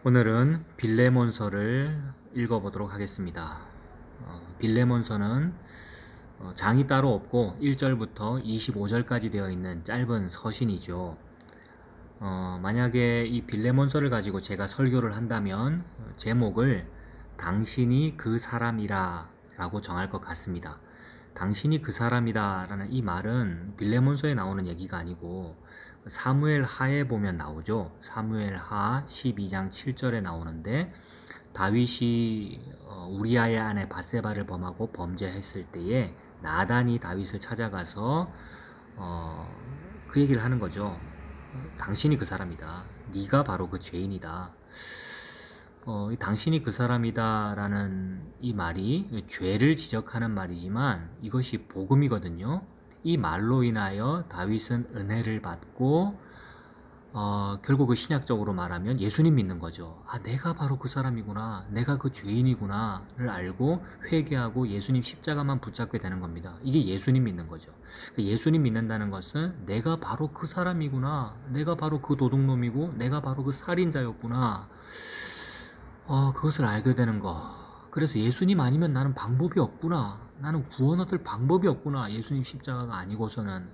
오늘은 빌레몬서를 읽어보도록 하겠습니다. 빌레몬서는 장이 따로 없고 1절부터 25절까지 되어 있는 짧은 서신이죠. 만약에 이 빌레몬서를 가지고 제가 설교를 한다면 제목을 당신이 그 사람이라 라고 정할 것 같습니다. 당신이 그 사람이다 라는 이 말은 빌레몬서에 나오는 얘기가 아니고 사무엘 하에 보면 나오죠. 사무엘 하 12장 7절에 나오는데 다윗이 우리아의 아내 바세바를 범하고 범죄했을 때에 나단이 다윗을 찾아가서 그 얘기를 하는 거죠. 당신이 그 사람이다. 네가 바로 그 죄인이다. 당신이 그 사람이다 라는 이 말이 죄를 지적하는 말이지만 이것이 복음이거든요. 이 말로 인하여 다윗은 은혜를 받고 결국 그 신약적으로 말하면 예수님 믿는 거죠. 아, 내가 바로 그 사람이구나. 내가 그 죄인이구나를 알고 회개하고 예수님 십자가만 붙잡게 되는 겁니다. 이게 예수님 믿는 거죠. 예수님 믿는다는 것은 내가 바로 그 사람이구나. 내가 바로 그 도둑놈이고 내가 바로 그 살인자였구나. 그것을 알게 되는 거. 그래서 예수님 아니면 나는 방법이 없구나. 나는 구원 얻을 방법이 없구나. 예수님 십자가가 아니고서는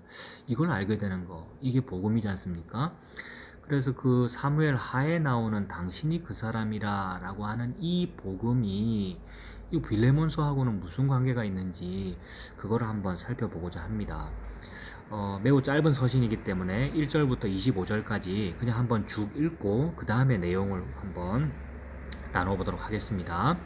이걸 알게 되는 거. 이게 복음이지 않습니까? 그래서 그 사무엘 하에 나오는 당신이 그 사람이라 라고 하는 이 복음이 이 빌레몬서하고는 무슨 관계가 있는지 그거를 한번 살펴보고자 합니다. 매우 짧은 서신이기 때문에 1절부터 25절까지 그냥 한번 쭉 읽고 그 다음에 내용을 한번 나눠보도록 하겠습니다.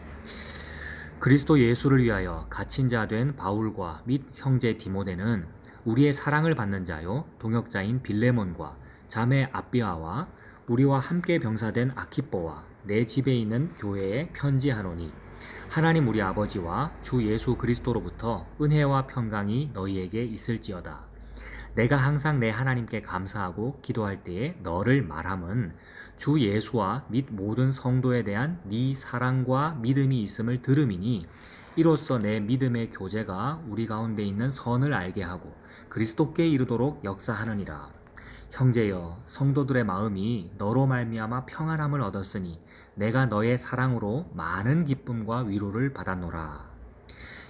그리스도 예수를 위하여 갇힌 자 된 바울과 및 형제 디모데는 우리의 사랑을 받는 자요 동역자인 빌레몬과 자매 아비아와 우리와 함께 병사된 아키뽀와 내 집에 있는 교회에 편지하노니 하나님 우리 아버지와 주 예수 그리스도로부터 은혜와 평강이 너희에게 있을지어다. 내가 항상 내 하나님께 감사하고 기도할 때에 너를 말함은 주 예수와 및 모든 성도에 대한 네 사랑과 믿음이 있음을 들음이니 이로써 내 믿음의 교제가 우리 가운데 있는 선을 알게 하고 그리스도께 이르도록 역사하느니라. 형제여, 성도들의 마음이 너로 말미암아 평안함을 얻었으니 내가 너의 사랑으로 많은 기쁨과 위로를 받았노라.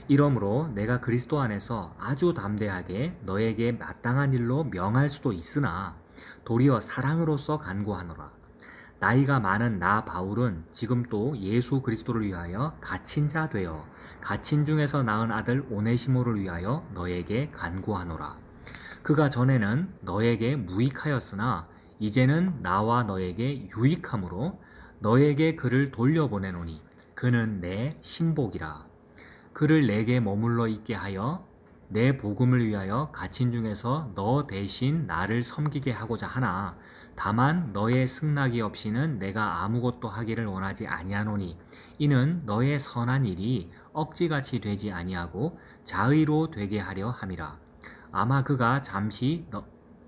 이러므로 내가 그리스도 안에서 아주 담대하게 너에게 마땅한 일로 명할 수도 있으나 도리어 사랑으로서 간구하노라. 나이가 많은 나 바울은 지금 또 예수 그리스도를 위하여 갇힌 자 되어 갇힌 중에서 낳은 아들 오네시모를 위하여 너에게 간구하노라. 그가 전에는 너에게 무익하였으나 이제는 나와 너에게 유익함으로 너에게 그를 돌려보내노니 그는 내 신복이라. 그를 내게 머물러 있게 하여 내 복음을 위하여 갇힌 중에서 너 대신 나를 섬기게 하고자 하나 다만 너의 승낙이 없이는 내가 아무것도 하기를 원하지 아니하노니 이는 너의 선한 일이 억지같이 되지 아니하고 자의로 되게 하려 함이라. 아마 그가 잠시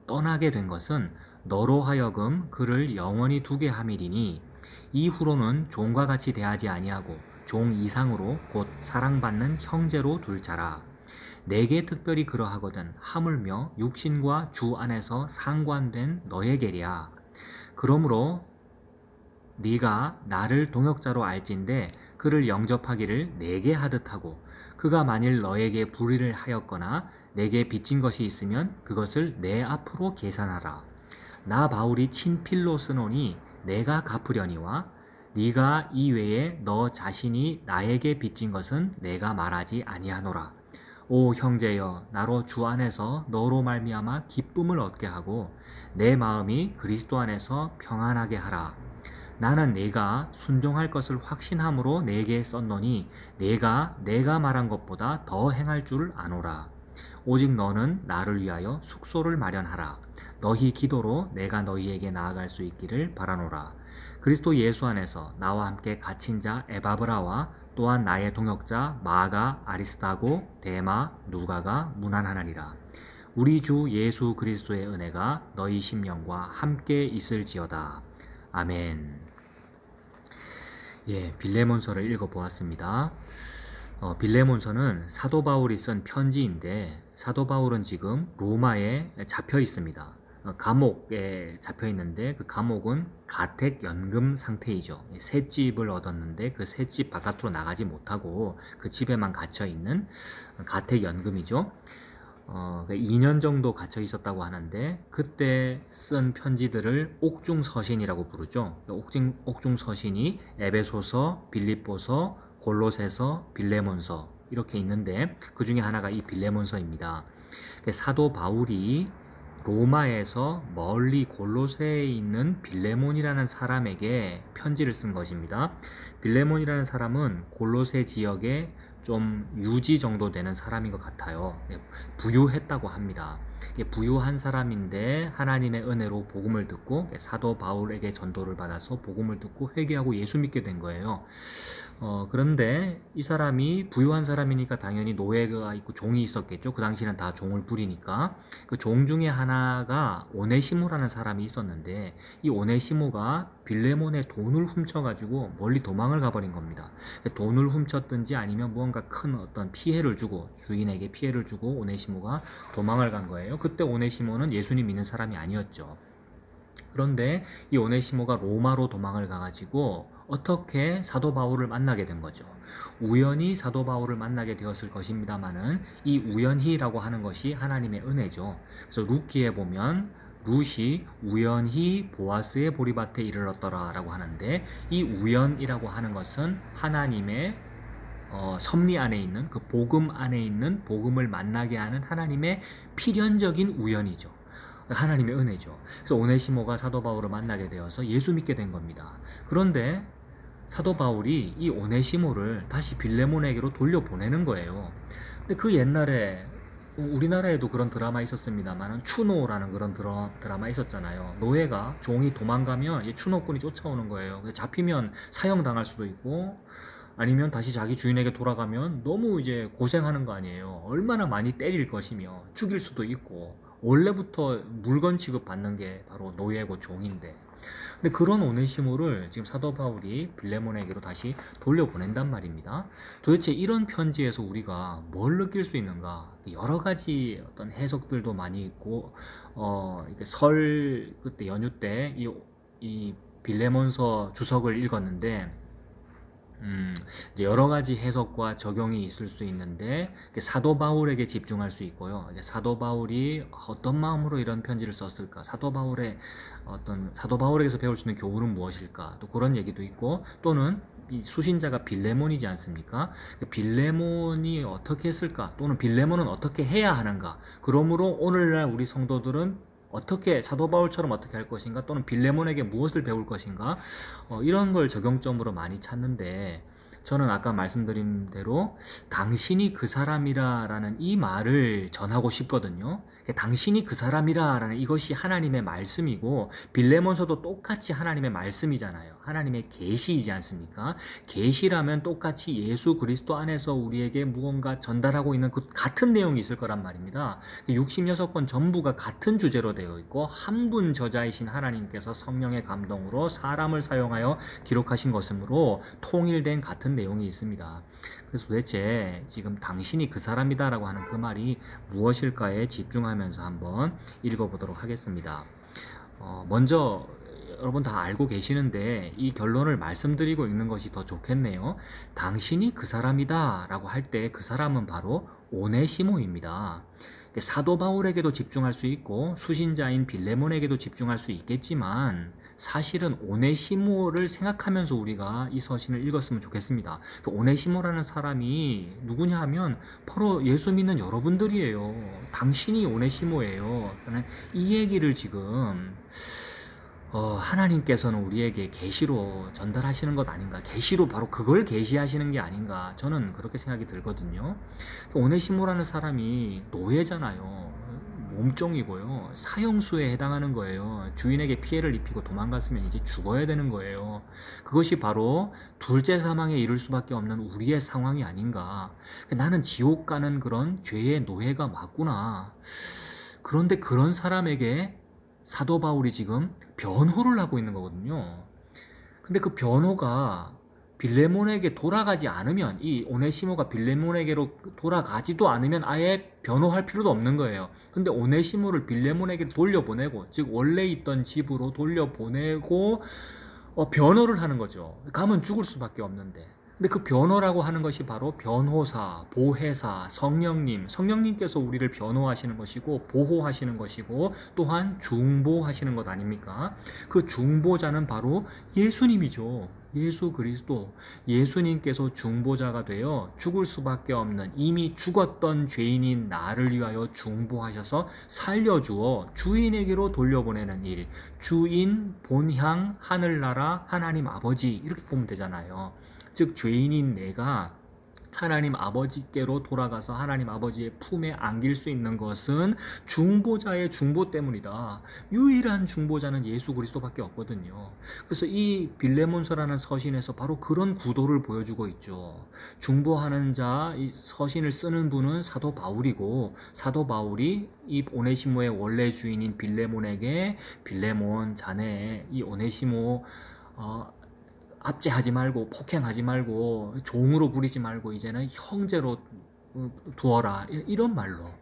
떠나게 된 것은 너로 하여금 그를 영원히 두게 함이리니 이후로는 종과 같이 대하지 아니하고 종 이상으로 곧 사랑받는 형제로 둘 자라. 내게 특별히 그러하거든 하물며 육신과 주 안에서 상관된 너에게랴. 그러므로 네가 나를 동역자로 알진대 그를 영접하기를 내게 하듯 하고 그가 만일 너에게 불의를 하였거나 내게 빚진 것이 있으면 그것을 내 앞으로 계산하라. 나 바울이 친필로 쓰노니 내가 갚으려니와 네가 이외에 너 자신이 나에게 빚진 것은 내가 말하지 아니하노라. 오 형제여, 나로 주 안에서 너로 말미암아 기쁨을 얻게 하고 내 마음이 그리스도 안에서 평안하게 하라. 나는 네가 순종할 것을 확신함으로 내게 썼노니 내가 말한 것보다 더 행할 줄 아노라. 오직 너는 나를 위하여 숙소를 마련하라. 너희 기도로 내가 너희에게 나아갈 수 있기를 바라노라. 그리스도 예수 안에서 나와 함께 갇힌 자 에바브라와 또한 나의 동역자 마가 아리스타고 데마 누가가 문안하나니라. 우리 주 예수 그리스도의 은혜가 너희 심령과 함께 있을지어다. 아멘. 빌레몬서를 읽어보았습니다. 빌레몬서는 사도 바울이 쓴 편지인데 사도 바울은 지금 로마에 잡혀 있습니다. 감옥에 잡혀 있는데 그 감옥은 가택연금 상태이죠. 새 집을 얻었는데 그 새 집 바깥으로 나가지 못하고 그 집에만 gat혀 있는 가택연금이죠. 2년 정도 갇혀 있었다고 하는데 그때 쓴 편지들을 옥중서신이라고 부르죠. 옥중서신이 에베소서, 빌립보서, 골로새서, 빌레몬서 이렇게 있는데 그 중에 하나가 이 빌레몬서입니다. 사도 바울이 로마에서 멀리 골로새에 있는 빌레몬이라는 사람에게 편지를 쓴 것입니다. 빌레몬이라는 사람은 골로새 지역에 좀 유지 정도 되는 사람인 것 같아요. 부유했다고 합니다. 부유한 사람인데 하나님의 은혜로 복음을 듣고 사도 바울에게 전도를 받아서 복음을 듣고 회개하고 예수 믿게 된 거예요. 그런데 이 사람이 부유한 사람이니까 당연히 노예가 있고 종이 있었겠죠. 그 당시는 다 종을 부리니까. 그 종 중에 하나가 오네시모라는 사람이 있었는데 이 오네시모가 빌레몬의 돈을 훔쳐가지고 멀리 도망을 가버린 겁니다. 돈을 훔쳤든지 아니면 무언가 큰 어떤 피해를 주고 주인에게 피해를 주고 오네시모가 도망을 간 거예요. 그때 오네시모는 예수님 믿는 사람이 아니었죠. 그런데 이 오네시모가 로마로 도망을 가가지고 어떻게 사도 바울을 만나게 된 거죠. 우연히 사도 바울을 만나게 되었을 것입니다만은 이 우연히라고 하는 것이 하나님의 은혜죠. 그래서 룻기에 보면 룻이 우연히 보아스의 보리밭에 이르렀더라 라고 하는데 이 우연이라고 하는 것은 하나님의 섭리 안에 있는 그 복음 안에 있는 복음을 만나게 하는 하나님의 필연적인 우연이죠. 하나님의 은혜죠. 그래서 오네시모가 사도 바울을 만나게 되어서 예수 믿게 된 겁니다. 그런데 사도 바울이 이 오네시모를 다시 빌레몬에게로 돌려보내는 거예요. 근데 그 옛날에 우리나라에도 그런 드라마 있었습니다만 추노라는 그런 드라마 있었잖아요. 노예가 종이 도망가면 추노꾼이 쫓아오는 거예요. 잡히면 사형당할 수도 있고 아니면 다시 자기 주인에게 돌아가면 너무 이제 고생하는 거 아니에요. 얼마나 많이 때릴 것이며 죽일 수도 있고 원래부터 물건 취급 받는 게 바로 노예고 종인데 근데 그런 오네시모를 지금 사도 바울이 빌레몬에게로 다시 돌려보낸단 말입니다. 도대체 이런 편지에서 우리가 뭘 느낄 수 있는가? 여러 가지 어떤 해석들도 많이 있고 이렇게 설 그때 연휴 때 이 빌레몬서 주석을 읽었는데 이제 여러 가지 해석과 적용이 있을 수 있는데 사도 바울에게 집중할 수 있고요. 사도 바울이 어떤 마음으로 이런 편지를 썼을까? 사도 바울에게서 배울 수 있는 교훈은 무엇일까? 또 그런 얘기도 있고 또는 이 수신자가 빌레몬이지 않습니까? 빌레몬이 어떻게 했을까? 또는 빌레몬은 어떻게 해야 하는가? 그러므로 오늘날 우리 성도들은 어떻게 사도 바울처럼 어떻게 할 것인가 또는 빌레몬에게 무엇을 배울 것인가 이런 걸 적용점으로 많이 찾는데 저는 아까 말씀드린 대로 당신이 그 사람이라 라는 이 말을 전하고 싶거든요. 당신이 그 사람이라 라는 이것이 하나님의 말씀이고 빌레몬서도 똑같이 하나님의 말씀이잖아요. 하나님의 계시이지 않습니까? 계시라면 똑같이 예수 그리스도 안에서 우리에게 무언가 전달하고 있는 그 같은 내용이 있을 거란 말입니다. 66권 전부가 같은 주제로 되어 있고 한 분 저자이신 하나님께서 성령의 감동으로 사람을 사용하여 기록하신 것이므로 통일된 같은 내용이 있습니다. 그래서 도대체 지금 당신이 그 사람이다 라고 하는 그 말이 무엇일까에 집중하면서 한번 읽어보도록 하겠습니다. 먼저 여러분 다 알고 계시는데 이 결론을 말씀드리고 읽는 것이 더 좋겠네요. 당신이 그 사람이다 라고 할 때 그 사람은 바로 오네시모입니다. 사도 바울에게도 집중할 수 있고 수신자인 빌레몬에게도 집중할 수 있겠지만 사실은 오네시모를 생각하면서 우리가 이 서신을 읽었으면 좋겠습니다. 그 오네시모라는 사람이 누구냐 하면 바로 예수 믿는 여러분들이에요. 당신이 오네시모예요. 이 얘기를 지금 하나님께서는 우리에게 계시로 전달하시는 것 아닌가, 계시로 바로 그걸 계시하시는 게 아닌가, 저는 그렇게 생각이 들거든요. 오네시모라는 사람이 노예잖아요. 몸종이고요. 사형수에 해당하는 거예요. 주인에게 피해를 입히고 도망갔으면 이제 죽어야 되는 거예요. 그것이 바로 둘째 사망에 이를 수밖에 없는 우리의 상황이 아닌가. 나는 지옥 가는 그런 죄의 노예가 맞구나. 그런데 그런 사람에게 사도 바울이 지금 변호를 하고 있는 거거든요. 근데 그 변호가 빌레몬에게 돌아가지 않으면, 이 오네시모가 빌레몬에게로 돌아가지도 않으면 아예 변호할 필요도 없는 거예요. 근데 오네시모를 빌레몬에게 돌려보내고, 즉 원래 있던 집으로 돌려보내고 변호를 하는 거죠. 가면 죽을 수밖에 없는데. 근데 그 변호라고 하는 것이 바로 변호사, 보혜사, 성령님께서 우리를 변호하시는 것이고 보호하시는 것이고 또한 중보하시는 것 아닙니까? 그 중보자는 바로 예수님이죠. 예수 그리스도, 예수님께서 중보자가 되어 죽을 수밖에 없는 이미 죽었던 죄인인 나를 위하여 중보하셔서 살려주어 주인에게로 돌려보내는 일, 주인, 본향, 하늘나라, 하나님 아버지, 이렇게 보면 되잖아요. 즉 죄인인 내가 하나님 아버지께로 돌아가서 하나님 아버지의 품에 안길 수 있는 것은 중보자의 중보 때문이다. 유일한 중보자는 예수 그리스도밖에 없거든요. 그래서 이 빌레몬서라는 서신에서 바로 그런 구도를 보여주고 있죠. 중보하는 자, 이 서신을 쓰는 분은 사도 바울이고, 사도 바울이 이 오네시모의 원래 주인인 빌레몬에게, 빌레몬 자네 이 오네시모 압제하지 말고 폭행하지 말고 종으로 부리지 말고 이제는 형제로 두어라, 이런 말로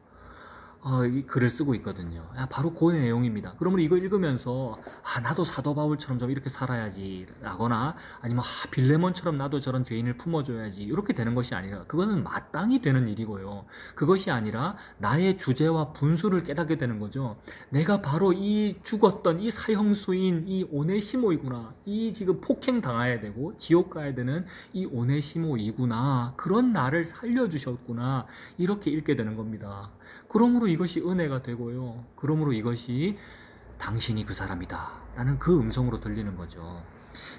이 글을 쓰고 있거든요. 바로 그 내용입니다. 그러면 이거 읽으면서 나도 사도 바울처럼 좀 이렇게 살아야지 라거나 아니면 빌레몬처럼 나도 저런 죄인을 품어줘야지 이렇게 되는 것이 아니라, 그것은 마땅히 되는 일이고요. 그것이 아니라 나의 주제와 분수를 깨닫게 되는 거죠. 내가 바로 이 죽었던 이 사형수인 이 오네시모이구나. 이 지금 폭행 당해야 되고 지옥 가야 되는 이 오네시모이구나. 그런 나를 살려주셨구나. 이렇게 읽게 되는 겁니다. 그러므로 이것이 은혜가 되고요. 그러므로 이것이 당신이 그 사람이다 라는 그 음성으로 들리는 거죠.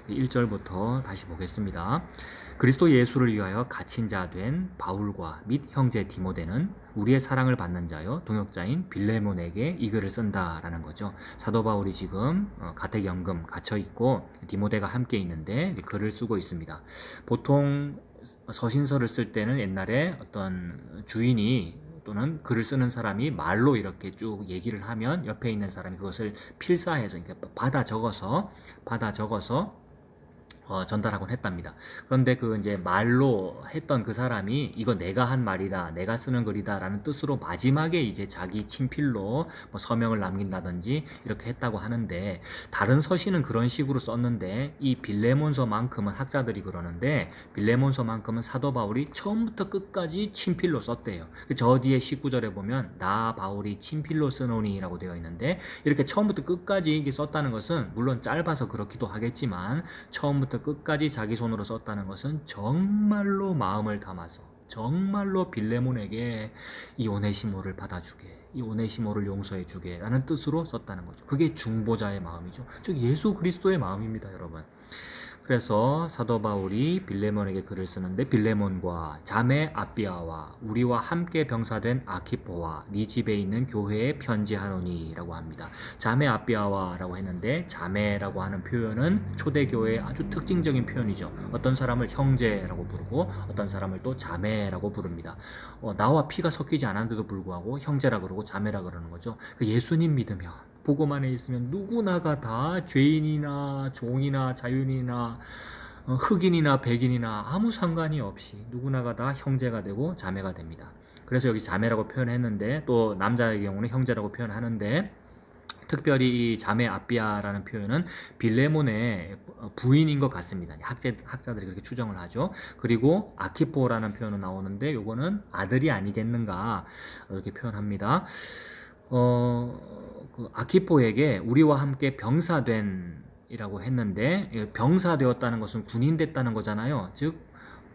1절부터 다시 보겠습니다. 그리스도 예수를 위하여 갇힌 자 된 바울과 및 형제 디모데는 우리의 사랑을 받는 자여 동역자인 빌레몬에게 이 글을 쓴다라는 거죠. 사도 바울이 지금 가택연금 갇혀 있고 디모데가 함께 있는데 글을 쓰고 있습니다. 보통 서신서를 쓸 때는 옛날에 어떤 주인이 또는 글을 쓰는 사람이 말로 이렇게 쭉 얘기를 하면 옆에 있는 사람이 그것을 필사해서, 그러니까 받아 적어서 전달하곤 했답니다. 그런데 그 이제 말로 했던 그 사람이 이거 내가 한 말이다, 내가 쓰는 글이다 라는 뜻으로 마지막에 이제 자기 친필로 뭐 서명을 남긴다든지 이렇게 했다고 하는데, 다른 서신은 그런 식으로 썼는데 이 빌레몬서만큼은, 학자들이 그러는데 빌레몬서만큼은 사도 바울이 처음부터 끝까지 친필로 썼대요. 저 뒤에 19절에 보면 나 바울이 친필로 쓰노니 라고 되어 있는데, 이렇게 처음부터 끝까지 이게 썼다는 것은 물론 짧아서 그렇기도 하겠지만 처음부터 끝까지 자기 손으로 썼다는 것은 정말로 마음을 담아서, 정말로 빌레몬에게 이 오네시모를 받아주게, 이 오네시모를 용서해주게 라는 뜻으로 썼다는 거죠. 그게 중보자의 마음이죠. 즉 예수 그리스도의 마음입니다, 여러분. 그래서 사도 바울이 빌레몬에게 글을 쓰는데, 빌레몬과 자매 아비아와 우리와 함께 병사된 아키포와 네 집에 있는 교회에 편지하노니 라고 합니다. 자매 아비아와 라고 했는데, 자매라고 하는 표현은 초대교회의 아주 특징적인 표현이죠. 어떤 사람을 형제라고 부르고 어떤 사람을 또 자매라고 부릅니다. 나와 피가 섞이지 않았는데도 불구하고 형제라 그러고 자매라 그러는 거죠. 예수님 믿으면, 복음 안에 있으면 누구나가 다 죄인이나 종이나 자유인이나 흑인이나 백인이나 아무 상관이 없이 누구나가 다 형제가 되고 자매가 됩니다. 그래서 여기 자매라고 표현했는데, 또 남자의 경우는 형제라고 표현하는데, 특별히 이 자매 아비아라는 표현은 빌레몬의 부인인 것 같습니다. 학자들이 그렇게 추정을 하죠. 그리고 아키포라는 표현은 나오는데, 요거는 아들이 아니겠는가 이렇게 표현합니다. 그 아키포에게 우리와 함께 병사된 이라고 했는데, 병사되었다는 것은 군인 됐다는 거잖아요. 즉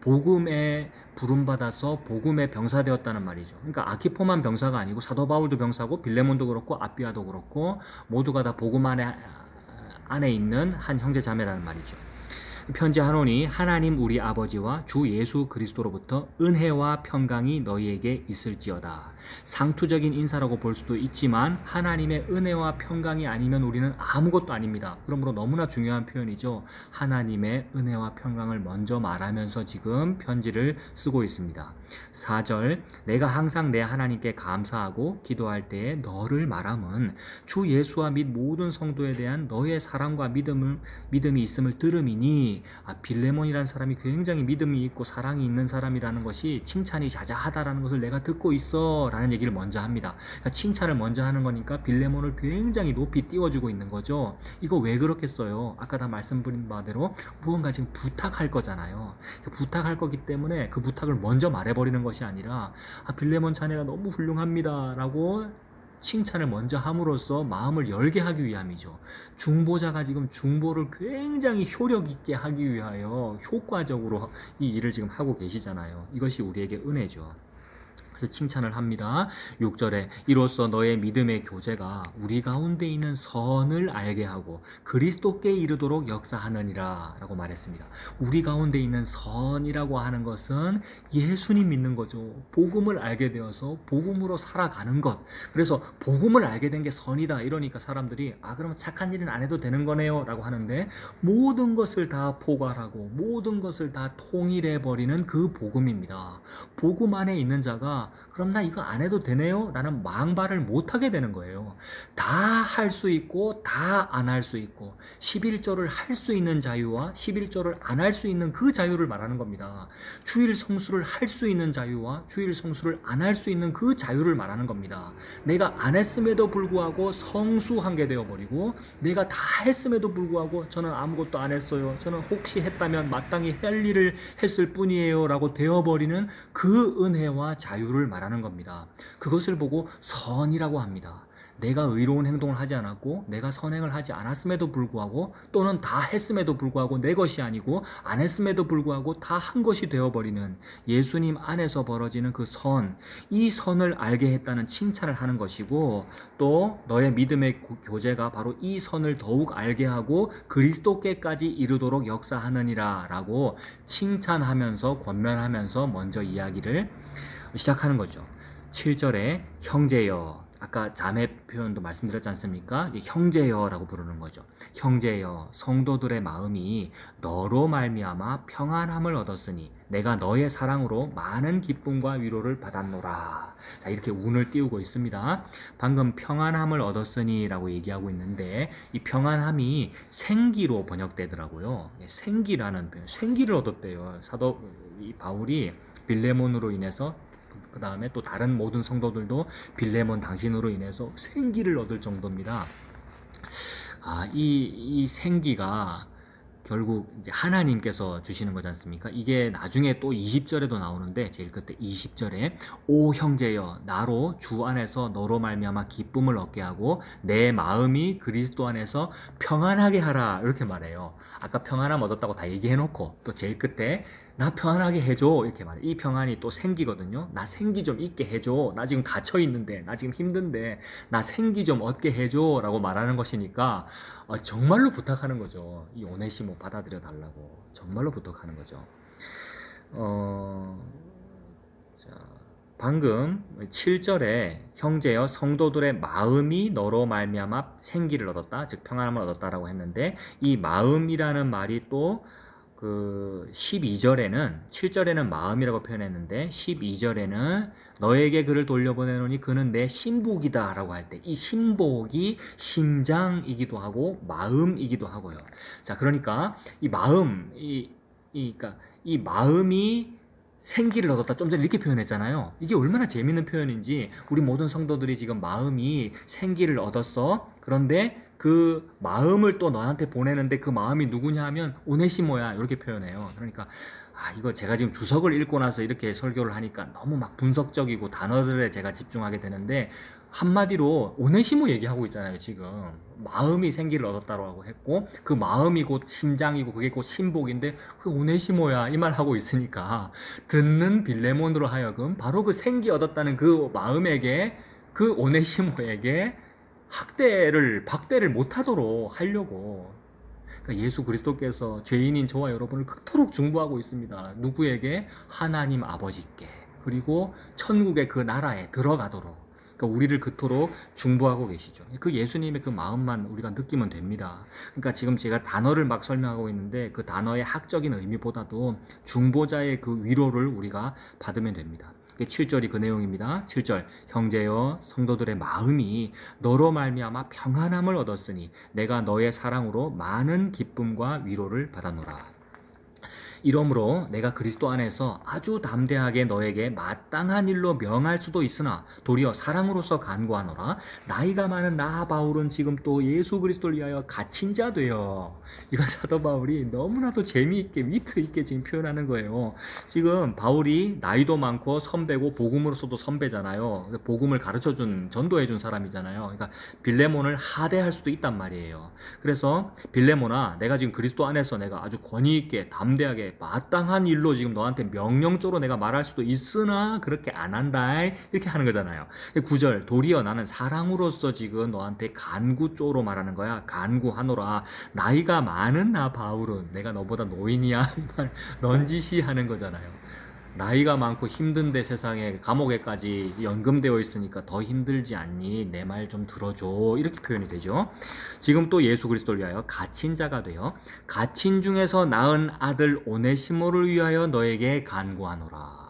복음에 부름받아서 복음에 병사되었다는 말이죠. 그러니까 아키포만 병사가 아니고 사도 바울도 병사고 빌레몬도 그렇고 아비아도 그렇고 모두가 다 복음 안에 있는 한 형제 자매라는 말이죠. 편지하노니 하나님 우리 아버지와 주 예수 그리스도로부터 은혜와 평강이 너희에게 있을지어다. 상투적인 인사라고 볼 수도 있지만 하나님의 은혜와 평강이 아니면 우리는 아무것도 아닙니다. 그러므로 너무나 중요한 표현이죠. 하나님의 은혜와 평강을 먼저 말하면서 지금 편지를 쓰고 있습니다. 4절, 내가 항상 내 하나님께 감사하고 기도할 때에 너를 말함은 주 예수와 및 모든 성도에 대한 너의 사랑과 믿음이 있음을 들음이니 믿음이 빌레몬이라는 사람이 굉장히 믿음이 있고 사랑이 있는 사람이라는 것이 칭찬이 자자하다라는 것을 내가 듣고 있어 라는 얘기를 먼저 합니다. 그러니까 칭찬을 먼저 하는 거니까 빌레몬을 굉장히 높이 띄워주고 있는 거죠. 이거 왜 그렇겠어요? 아까 다 말씀드린 바대로 무언가 지금 부탁할 거잖아요. 부탁할 거기 때문에 그 부탁을 먼저 말해버리는 것이 아니라 빌레몬 자네가 너무 훌륭합니다 라고 칭찬을 먼저 함으로써 마음을 열게 하기 위함이죠. 중보자가 지금 중보를 굉장히 효력 있게 하기 위하여 효과적으로 이 일을 지금 하고 계시잖아요. 이것이 우리에게 은혜죠. 그래서 칭찬을 합니다. 6절에 이로써 너의 믿음의 교제가 우리 가운데 있는 선을 알게 하고 그리스도께 이르도록 역사하느니라 라고 말했습니다. 우리 가운데 있는 선이라고 하는 것은 예수님 믿는 거죠. 복음을 알게 되어서 복음으로 살아가는 것. 그래서 복음을 알게 된 게 선이다 이러니까 사람들이 그럼 착한 일은 안 해도 되는 거네요 라고 하는데, 모든 것을 다 포괄하고 모든 것을 다 통일해버리는 그 복음입니다. 복음 안에 있는 자가 그럼 나 이거 안 해도 되네요? 라는 망발을 못하게 되는 거예요. 다 할 수 있고 다 안 할 수 있고 11조를 할 수 있는 자유와 11조를 안 할 수 있는 그 자유를 말하는 겁니다. 주일 성수를 할 수 있는 자유와 주일 성수를 안 할 수 있는 그 자유를 말하는 겁니다. 내가 안 했음에도 불구하고 성수한 게 되어버리고, 내가 다 했음에도 불구하고 저는 아무것도 안 했어요, 저는 혹시 했다면 마땅히 할 일을 했을 뿐이에요 라고 되어버리는 그 은혜와 자유를 말하는 겁니다. 그것을 보고 선이라고 합니다. 내가 의로운 행동을 하지 않았고 내가 선행을 하지 않았음에도 불구하고, 또는 다 했음에도 불구하고 내 것이 아니고 안 했음에도 불구하고 다 한 것이 되어버리는 예수님 안에서 벌어지는 그 선, 이 선을 알게 했다는 칭찬을 하는 것이고, 또 너의 믿음의 교제가 바로 이 선을 더욱 알게 하고 그리스도께까지 이르도록 역사하느니라 라고 칭찬하면서 권면하면서 먼저 이야기를 시작하는 거죠. 7절에 형제여, 아까 자매 표현도 말씀드렸지 않습니까? 형제여라고 부르는 거죠. 형제여, 성도들의 마음이 너로 말미암아 평안함을 얻었으니 내가 너의 사랑으로 많은 기쁨과 위로를 받았노라. 자, 이렇게 운을 띄우고 있습니다. 방금 평안함을 얻었으니 라고 얘기하고 있는데, 이 평안함이 생기로 번역되더라고요. 생기라는 표현, 생기를 얻었대요. 사도 바울이 빌레몬으로 인해서, 그 다음에 또 다른 모든 성도들도 빌레몬 당신으로 인해서 생기를 얻을 정도입니다. 이 생기가 결국 이제 하나님께서 주시는 거지 않습니까? 이게 나중에 또 20절에도 나오는데, 제일 끝에 20절에 오 형제여, 나로 주 안에서 너로 말미암아 기쁨을 얻게 하고 내 마음이 그리스도 안에서 평안하게 하라, 이렇게 말해요. 아까 평안함 얻었다고 다 얘기해놓고 또 제일 끝에 나 평안하게 해줘 이렇게 말해. 이 평안이 또 생기거든요. 나 생기 좀 있게 해줘, 나 지금 갇혀있는데, 나 지금 힘든데 나 생기 좀 얻게 해줘 라고 말하는 것이니까 정말로 부탁하는 거죠. 이 오네시모 받아들여 달라고 정말로 부탁하는 거죠. 자, 방금 7절에 형제여 성도들의 마음이 너로 말미암아 생기를 얻었다, 즉 평안함을 얻었다라고 했는데, 이 마음이라는 말이 또 그 12절에는, 7절에는 마음이라고 표현했는데 12절에는 너에게 그를 돌려보내노니 그는 내 신복이다 라고 할 때, 이 신복이 심장이기도 하고 마음이기도 하고요. 자, 그러니까 이 마음, 그러니까 이 마음이 생기를 얻었다, 좀 전에 이렇게 표현했잖아요. 이게 얼마나 재밌는 표현인지, 우리 모든 성도들이 지금 마음이 생기를 얻었어. 그런데 그 마음을 또 너한테 보내는데 그 마음이 누구냐 하면 오네시모야, 이렇게 표현해요. 그러니까 이거 제가 지금 주석을 읽고 나서 이렇게 설교를 하니까 너무 막 분석적이고 단어들에 제가 집중하게 되는데, 한마디로 오네시모 얘기하고 있잖아요. 지금 마음이 생기를 얻었다고 했고 그 마음이 곧 심장이고 그게 곧 신복인데 그 오네시모야 이 말 하고 있으니까, 듣는 빌레몬으로 하여금 바로 그 생기 얻었다는 그 마음에게, 그 오네시모에게 박대를 못하도록 하려고, 그러니까 예수 그리스도께서 죄인인 저와 여러분을 그토록 중보하고 있습니다. 누구에게? 하나님 아버지께, 그리고 천국의 그 나라에 들어가도록, 그러니까 우리를 그토록 중보하고 계시죠. 그 예수님의 그 마음만 우리가 느끼면 됩니다. 그러니까 지금 제가 단어를 막 설명하고 있는데 그 단어의 학적인 의미보다도 중보자의 그 위로를 우리가 받으면 됩니다. 7절이 그 내용입니다. 7절 형제여 성도들의 마음이 너로 말미암아 평안함을 얻었으니 내가 너의 사랑으로 많은 기쁨과 위로를 받았노라. 이러므로 내가 그리스도 안에서 아주 담대하게 너에게 마땅한 일로 명할 수도 있으나 도리어 사랑으로서 간구하노라. 나이가 많은 나 바울은 지금 또 예수 그리스도를 위하여 갇힌 자 되어. 이거 사도 바울이 너무나도 재미있게 위트 있게 지금 표현하는 거예요. 지금 바울이 나이도 많고 선배고 복음으로서도 선배잖아요. 복음을 가르쳐준 전도해준 사람이잖아요. 그러니까 빌레몬을 하대할 수도 있단 말이에요. 그래서 빌레몬아, 내가 지금 그리스도 안에서 내가 아주 권위 있게 담대하게 마땅한 일로 지금 너한테 명령적으로 내가 말할 수도 있으나 그렇게 안 한다, 이렇게 하는 거잖아요. 9절, 도리어 나는 사랑으로서 지금 너한테 간구 쪽으로 말하는 거야. 간구하노라. 나이가 많은 나 바울은 내가 너보다 노인이야, 넌지시 하는 거잖아요. 나이가 많고 힘든데 세상에 감옥에까지 연금되어 있으니까 더 힘들지 않니? 내 말 좀 들어줘, 이렇게 표현이 되죠. 지금 또 예수 그리스도를 위하여 갇힌 자가 되어 갇힌 중에서 낳은 아들 오네시모를 위하여 너에게 간구하노라.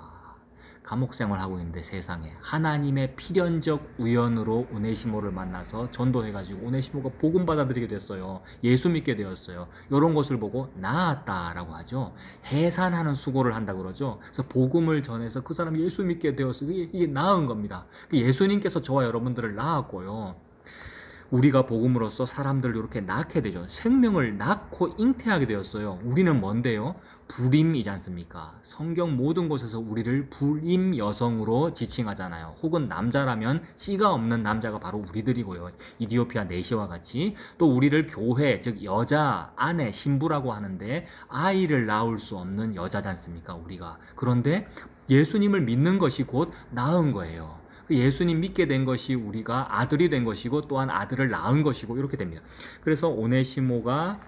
감옥 생활하고 있는데 세상에 하나님의 필연적 우연으로 오네시모를 만나서 전도해가지고 오네시모가 복음 받아들이게 됐어요. 예수 믿게 되었어요. 이런 것을 보고 나았다라고 하죠. 해산하는 수고를 한다 그러죠. 그래서 복음을 전해서 그 사람이 예수 믿게 되었어요. 이게 나은 겁니다. 예수님께서 저와 여러분들을 낳았고요. 우리가 복음으로써 사람들을 이렇게 낳게 되죠. 생명을 낳고 잉태하게 되었어요. 우리는 뭔데요? 불임이지 않습니까? 성경 모든 곳에서 우리를 불임 여성으로 지칭하잖아요. 혹은 남자라면 씨가 없는 남자가 바로 우리들이고요. 이디오피아 내시와 같이. 또 우리를 교회, 즉 여자, 아내, 신부라고 하는데 아이를 낳을 수 없는 여자지 않습니까? 우리가. 그런데 예수님을 믿는 것이 곧 낳은 거예요. 예수님 믿게 된 것이 우리가 아들이 된 것이고 또한 아들을 낳은 것이고 이렇게 됩니다. 그래서 오네시모가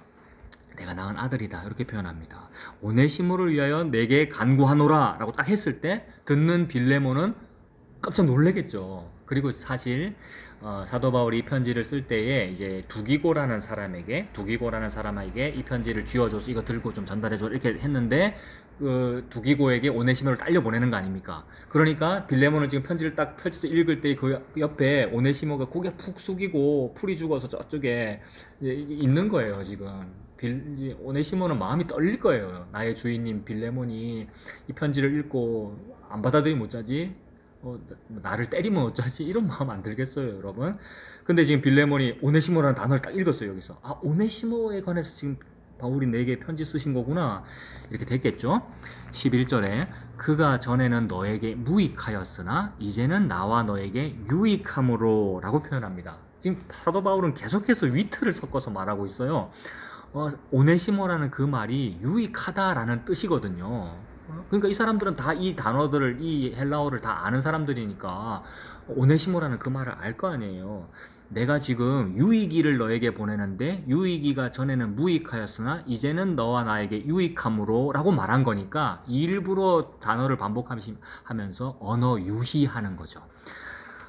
내가 낳은 아들이다, 이렇게 표현합니다. 오네시모를 위하여 내게 간구하노라 라고 딱 했을 때 듣는 빌레몬은 깜짝 놀라겠죠. 그리고 사실 사도 바울이 이 편지를 쓸 때에 이제 두기고라는 사람에게 이 편지를 쥐어줘서 이거 들고 좀 전달해줘, 이렇게 했는데 그 두기고에게 오네시모를 딸려 보내는 거 아닙니까? 그러니까 빌레몬은 지금 편지를 딱 펼쳐서 읽을 때 그 옆에 오네시모가 고개 푹 숙이고 풀이 죽어서 저쪽에 있는 거예요. 지금 오네시모는 마음이 떨릴 거예요. 나의 주인님 빌레몬이 이 편지를 읽고 안 받아들이면 어쩌지? 나를 때리면 어쩌지? 이런 마음 안 들겠어요, 여러분? 근데 지금 빌레몬이 오네시모라는 단어를 딱 읽었어요, 여기서. 아, 오네시모에 관해서 지금 바울이 내게 편지 쓰신 거구나, 이렇게 됐겠죠. 11절에 그가 전에는 너에게 무익하였으나 이제는 나와 너에게 유익함으로 라고 표현합니다. 지금 사도 바울은 계속해서 위트를 섞어서 말하고 있어요. 오네시모라는 그 말이 유익하다라는 뜻이거든요. 그러니까 이 사람들은 다 이 단어들을, 이 헬라어를 다 아는 사람들이니까 오네시모라는 그 말을 알 거 아니에요. 내가 지금 유익이를 너에게 보내는데 유익이가 전에는 무익하였으나 이제는 너와 나에게 유익함으로 라고 말한 거니까 일부러 단어를 반복하면서 언어 유희하는 거죠.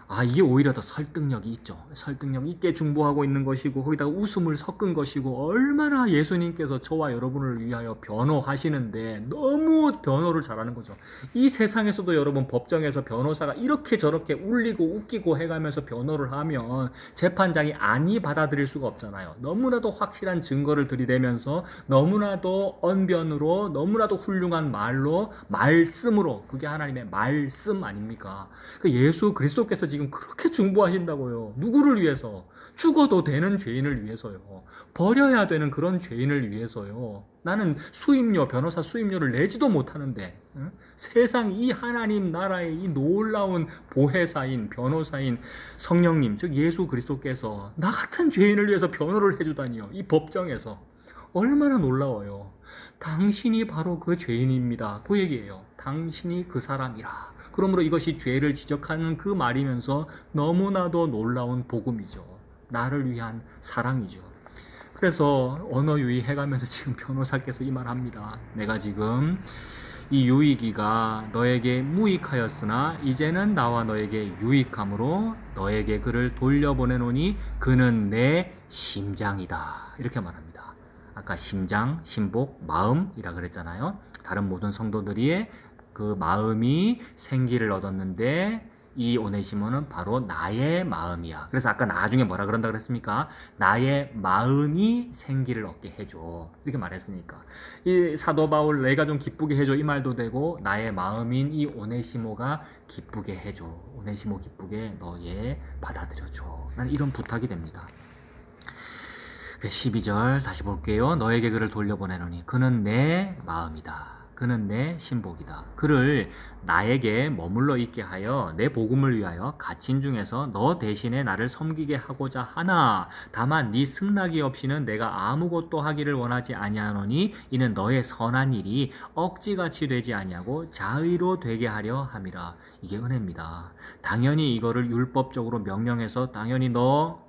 아, 이게 오히려 더 설득력이 있죠. 설득력 있게 중보하고 있는 것이고 거기다가 웃음을 섞은 것이고, 얼마나 예수님께서 저와 여러분을 위하여 변호하시는데 너무 변호를 잘하는 거죠. 이 세상에서도 여러분 법정에서 변호사가 이렇게 저렇게 울리고 웃기고 해가면서 변호를 하면 재판장이 아니 받아들일 수가 없잖아요. 너무나도 확실한 증거를 들이대면서 너무나도 언변으로 너무나도 훌륭한 말로, 말씀으로, 그게 하나님의 말씀 아닙니까? 그 예수 그리스도께서 지금 그렇게 중보하신다고요. 누구를 위해서? 죽어도 되는 죄인을 위해서요. 버려야 되는 그런 죄인을 위해서요. 나는 수임료, 변호사 수임료를 내지도 못하는데, 세상 이 하나님 나라의 이 놀라운 보혜사인, 변호사인 성령님, 즉 예수 그리스도께서 나 같은 죄인을 위해서 변호를 해주다니요. 이 법정에서. 얼마나 놀라워요. 당신이 바로 그 죄인입니다, 그 얘기예요. 당신이 그 사람이라. 그러므로 이것이 죄를 지적하는 그 말이면서 너무나도 놀라운 복음이죠. 나를 위한 사랑이죠. 그래서 언어 유희해가면서 지금 변호사께서 이 말합니다. 내가 지금 이 유익이가 너에게 무익하였으나 이제는 나와 너에게 유익함으로 너에게 그를 돌려보내노니 그는 내 심장이다, 이렇게 말합니다. 아까 심장, 심복, 마음이라 그랬잖아요. 다른 모든 성도들이 그 마음이 생기를 얻었는데 이 오네시모는 바로 나의 마음이야. 그래서 아까 나중에 뭐라 그런다 그랬습니까? 나의 마음이 생기를 얻게 해줘. 이렇게 말했으니까. 이 사도 바울 내가 좀 기쁘게 해줘 이 말도 되고 나의 마음인 이 오네시모가 기쁘게 해줘. 오네시모 기쁘게 너의 받아들여줘. 난 이런 부탁이 됩니다. 12절 다시 볼게요. 너에게 그를 돌려보내노니 그는 내 마음이다. 그는 내 신복이다. 그를 나에게 머물러 있게 하여 내 복음을 위하여 갇힌 중에서 너 대신에 나를 섬기게 하고자 하나 다만 네 승낙이 없이는 내가 아무것도 하기를 원하지 아니하노니 이는 너의 선한 일이 억지같이 되지 아니하고 자의로 되게 하려 함이라. 이게 은혜입니다. 당연히 이거를 율법적으로 명령해서 당연히 너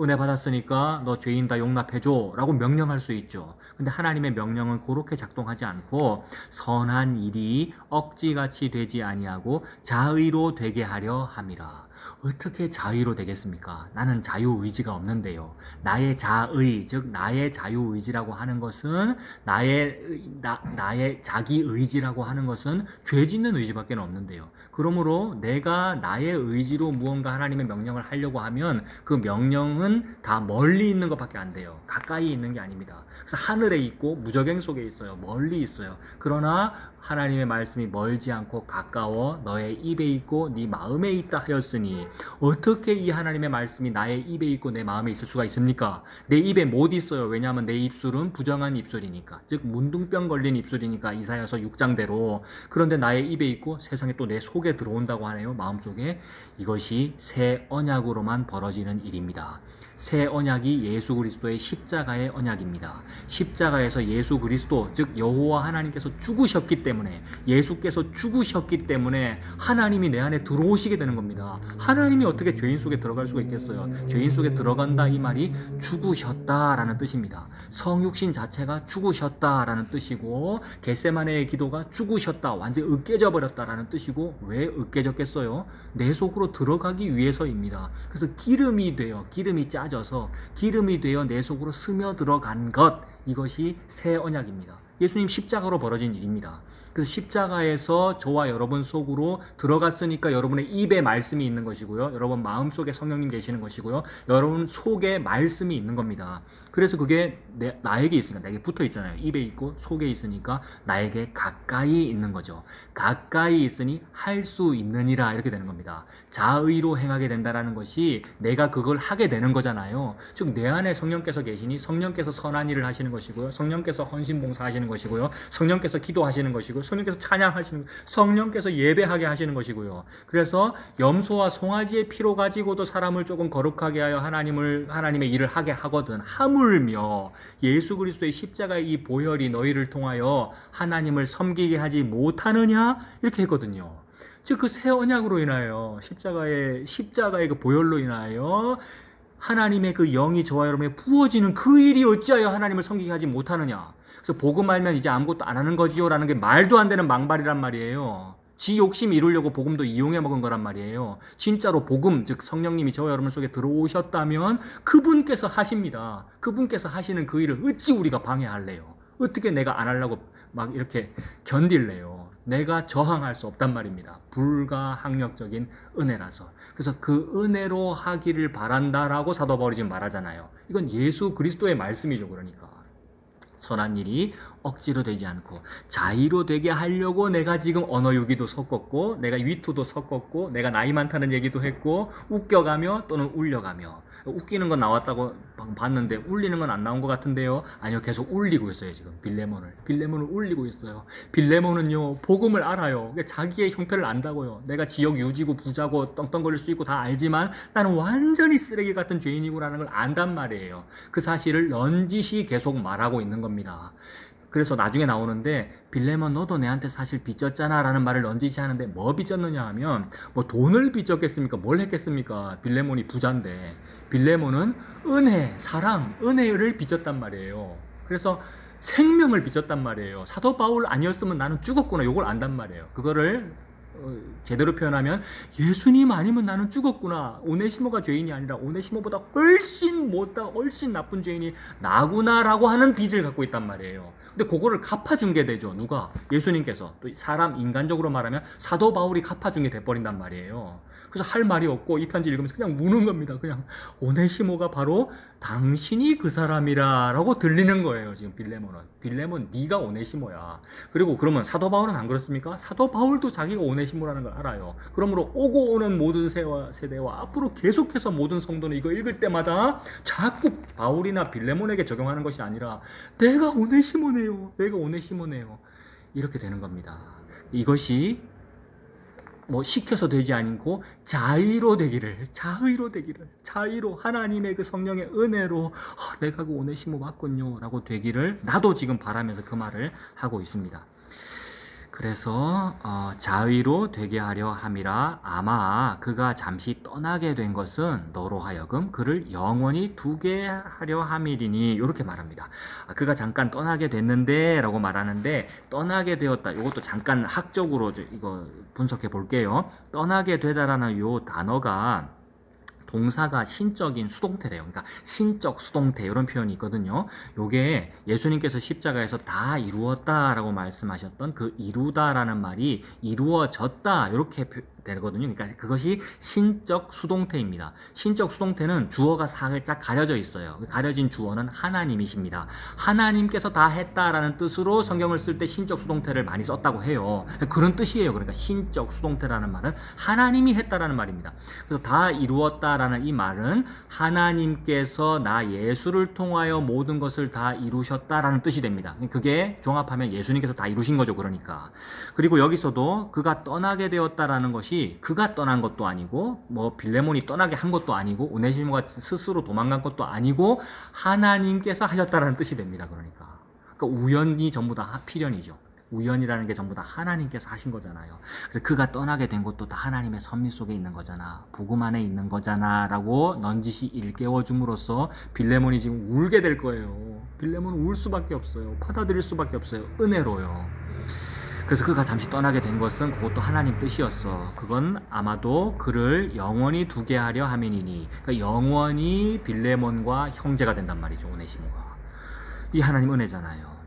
은혜 받았으니까 너 죄인 다 용납해줘 라고 명령할 수 있죠. 근데 하나님의 명령은 그렇게 작동하지 않고 선한 일이 억지같이 되지 아니하고 자의로 되게 하려 함이라. 어떻게 자의로 되겠습니까? 나는 자유의지가 없는데요. 나의 자의, 즉 나의 자유의지라고 하는 것은 나의 자기의지라고 하는 것은 죄 짓는 의지밖에 없는데요. 그러므로 내가 나의 의지로 무언가 하나님의 명령을 하려고 하면 그 명령은 다 멀리 있는 것밖에 안 돼요. 가까이 있는 게 아닙니다. 그래서 하늘에 있고 무저갱 속에 있어요. 멀리 있어요. 그러나 하나님의 말씀이 멀지 않고 가까워 너의 입에 있고 네 마음에 있다 하였으니 어떻게 이 하나님의 말씀이 나의 입에 있고 내 마음에 있을 수가 있습니까? 내 입에 못 있어요. 왜냐하면 내 입술은 부정한 입술이니까, 즉 문둥병 걸린 입술이니까 이사야서 6장대로. 그런데 나의 입에 있고 세상에 또 내 속에 들어온다고 하네요. 마음속에. 이것이 새 언약으로만 벌어지는 일입니다. 새 언약이 예수 그리스도의 십자가의 언약입니다. 십자가에서 예수 그리스도, 즉 여호와 하나님께서 죽으셨기 때문에, 예수께서 죽으셨기 때문에 하나님이 내 안에 들어오시게 되는 겁니다. 하나님이 어떻게 죄인 속에 들어갈 수가 있겠어요? 죄인 속에 들어간다 이 말이 죽으셨다라는 뜻입니다. 성육신 자체가 죽으셨다라는 뜻이고, 겟세마네의 기도가 죽으셨다, 완전히 으깨져 버렸다라는 뜻이고, 왜 으깨졌겠어요? 내 속으로 들어가기 위해서입니다. 그래서 기름이 되어, 기름이 짜져서 기름이 되어 내 속으로 스며들어간 것, 이것이 새 언약입니다. 예수님 십자가로 벌어진 일입니다. 그래서 십자가에서 저와 여러분 속으로 들어갔으니까 여러분의 입에 말씀이 있는 것이고요. 여러분 마음속에 성령님 계시는 것이고요. 여러분 속에 말씀이 있는 겁니다. 그래서 그게 나에게 있으니까, 나에게 붙어 있잖아요. 입에 있고 속에 있으니까 나에게 가까이 있는 거죠. 가까이 있으니 할 수 있느니라, 이렇게 되는 겁니다. 자의로 행하게 된다는 것이 내가 그걸 하게 되는 거잖아요. 즉 내 안에 성령께서 계시니 성령께서 선한 일을 하시는 것이고요. 성령께서 헌신봉사 하시는 것이고요. 성령께서 기도하시는 것이고, 성령께서 찬양하시는, 성령께서 예배하게 하시는 것이고요. 그래서 염소와 송아지의 피로 가지고도 사람을 조금 거룩하게 하여 하나님의 일을 하게 하거든. 하물며 예수 그리스도의 십자가의 이 보혈이 너희를 통하여 하나님을 섬기게 하지 못하느냐, 이렇게 했거든요. 즉 그 새 언약으로 인하여 십자가의 그 보혈로 인하여 하나님의 그 영이 저와 여러분에 부어지는 그 일이 어찌하여 하나님을 섬기게 하지 못하느냐. 그래서 복음 알면 이제 아무것도 안 하는 거지요 라는 게 말도 안 되는 망발이란 말이에요. 지 욕심 이루려고 복음도 이용해 먹은 거란 말이에요. 진짜로 복음, 즉 성령님이 저와 여러분 속에 들어오셨다면 그분께서 하십니다. 그분께서 하시는 그 일을 어찌 우리가 방해할래요? 어떻게 내가 안 하려고 막 이렇게 견딜래요? 내가 저항할 수 없단 말입니다. 불가항력적인 은혜라서. 그래서 그 은혜로 하기를 바란다라고 사도 바울이 지금 말하잖아요. 이건 예수 그리스도의 말씀이죠. 그러니까 선한 일이 억지로 되지 않고 자의로 되게 하려고 내가 지금 언어유기도 섞었고, 내가 위투도 섞었고, 내가 나이 많다는 얘기도 했고, 웃겨가며 또는 울려가며. 웃기는 건 나왔다고 봤는데 울리는 건 안 나온 것 같은데요. 아니요, 계속 울리고 있어요. 지금 빌레몬을 울리고 있어요. 빌레몬은요 복음을 알아요. 자기의 형편을 안다고요. 내가 지역 유지고 부자고 떵떵거릴 수 있고 다 알지만 나는 완전히 쓰레기 같은 죄인이고라는 걸 안단 말이에요. 그 사실을 넌지시 계속 말하고 있는 겁니다. 그래서 나중에 나오는데, 빌레몬 너도 내한테 사실 빚졌잖아 라는 말을 넌지시 하는데, 뭐 빚졌느냐 하면 뭐 돈을 빚졌겠습니까? 뭘 했겠습니까? 빌레몬이 부자인데. 빌레몬은 은혜, 사랑, 은혜를 빚졌단 말이에요. 그래서 생명을 빚졌단 말이에요. 사도 바울 아니었으면 나는 죽었구나, 요걸 안단 말이에요. 그거를 제대로 표현하면 예수님 아니면 나는 죽었구나. 오네시모가 죄인이 아니라 오네시모보다 훨씬 나쁜 죄인이 나구나라고 하는 빚을 갖고 있단 말이에요. 근데 그거를 갚아준 게 되죠. 누가? 예수님께서. 또 사람 인간적으로 말하면 사도 바울이 갚아준 게 돼버린단 말이에요. 그래서 할 말이 없고 이 편지 읽으면서 그냥 무는 겁니다. 그냥 오네시모가 바로 당신이 그 사람이라 라고 들리는 거예요. 지금 빌레몬은 네가 오네시모야. 그리고 그러면 사도 바울은 안 그렇습니까? 사도 바울도 자기가 오네시모라는 걸 알아요. 그러므로 오고 오는 모든 세대와 앞으로 계속해서 모든 성도는 이거 읽을 때마다 자꾸 바울이나 빌레몬에게 적용하는 것이 아니라 내가 오네시모네요. 이렇게 되는 겁니다. 이것이 뭐 시켜서 되지 않고 자의로 하나님의 그 성령의 은혜로 내가 그 오네시모 맞군요 라고 되기를 나도 지금 바라면서 그 말을 하고 있습니다. 그래서 자의로 되게 하려 함이라. 아마 그가 잠시 떠나게 된 것은 너로 하여금 그를 영원히 두게 하려 함이리니, 이렇게 말합니다. 그가 잠깐 떠나게 됐는데 라고 말하는데, 떠나게 되었다, 이것도 잠깐 학적으로 이거 분석해 볼게요. 떠나게 되다라는 요 단어가 동사가 신적인 수동태래요. 그러니까 신적 수동태 이런 표현이 있거든요. 요게 예수님께서 십자가에서 다 이루었다라고 말씀하셨던 그 이루다라는 말이 이루어졌다 이렇게 되거든요. 그러니까 그것이 신적 수동태입니다. 신적 수동태는 주어가 살짝 가려져 있어요. 가려진 주어는 하나님이십니다. 하나님께서 다 했다라는 뜻으로 성경을 쓸 때 신적 수동태를 많이 썼다고 해요. 그런 뜻이에요. 그러니까 신적 수동태라는 말은 하나님이 했다라는 말입니다. 그래서 다 이루었다라는 이 말은 하나님께서 나 예수를 통하여 모든 것을 다 이루셨다라는 뜻이 됩니다. 그게 종합하면 예수님께서 다 이루신 거죠. 그러니까. 그리고 여기서도 그가 떠나게 되었다라는 것이 그가 떠난 것도 아니고 뭐 빌레몬이 떠나게 한 것도 아니고 오네시모가 스스로 도망간 것도 아니고 하나님께서 하셨다라는 뜻이 됩니다. 그러니까 우연이 전부 다 필연이죠. 우연이라는 게 전부 다 하나님께서 하신 거잖아요. 그래서 그가 떠나게 된 것도 다 하나님의 섭리 속에 있는 거잖아. 복음 안에 있는 거잖아 라고 넌지시 일깨워 줌으로써 빌레몬이 지금 울게 될 거예요. 빌레몬은 울 수밖에 없어요. 받아들일 수밖에 없어요. 은혜로요. 그래서 그가 잠시 떠나게 된 것은 그것도 하나님 뜻이었어. 그건 아마도 그를 영원히 두게 하려 함이니니, 그러니까 영원히 빌레몬과 형제가 된단 말이죠. 오네시모가. 이 하나님 은혜잖아요.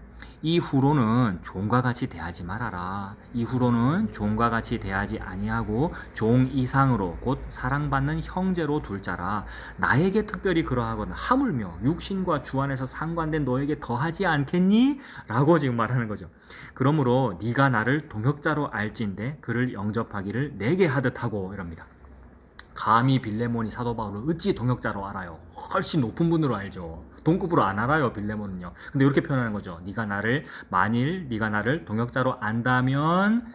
이후로는 종과 같이 대하지 말아라. 이후로는 종과 같이 대하지 아니하고 종 이상으로 곧 사랑받는 형제로 둘 자라. 나에게 특별히 그러하거나 하물며 육신과 주 안에서 상관된 너에게 더하지 않겠니? 라고 지금 말하는 거죠. 그러므로 네가 나를 동역자로 알진대 그를 영접하기를 내게 하듯 하고, 이럽니다. 감히 빌레몬이 사도 바울을 어찌 동역자로 알아요? 훨씬 높은 분으로 알죠. 동급으로 안 알아요, 빌레몬은요. 근데 이렇게 표현하는 거죠. 만일 네가 나를 동역자로 안다면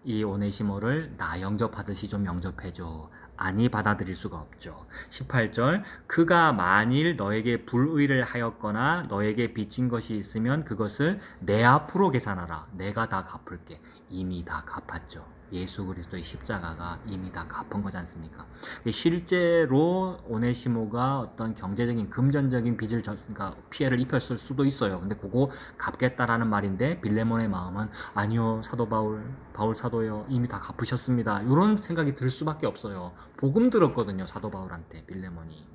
이 오네시모를 나 영접하듯이 좀 영접해줘. 아니 받아들일 수가 없죠. 18절, 그가 만일 너에게 불의를 하였거나 너에게 빚진 것이 있으면 그것을 내 앞으로 계산하라. 내가 다 갚을게. 이미 다 갚았죠. 예수 그리스도의 십자가가 이미 다 갚은 거지 않습니까? 실제로 오네시모가 어떤 경제적인 금전적인 빚을 그러니까 피해를 입혔을 수도 있어요. 근데 그거 갚겠다라는 말인데 빌레몬의 마음은 아니요, 사도 바울 사도요, 이미 다 갚으셨습니다. 이런 생각이 들 수밖에 없어요. 복음 들었거든요, 사도 바울한테 빌레몬이.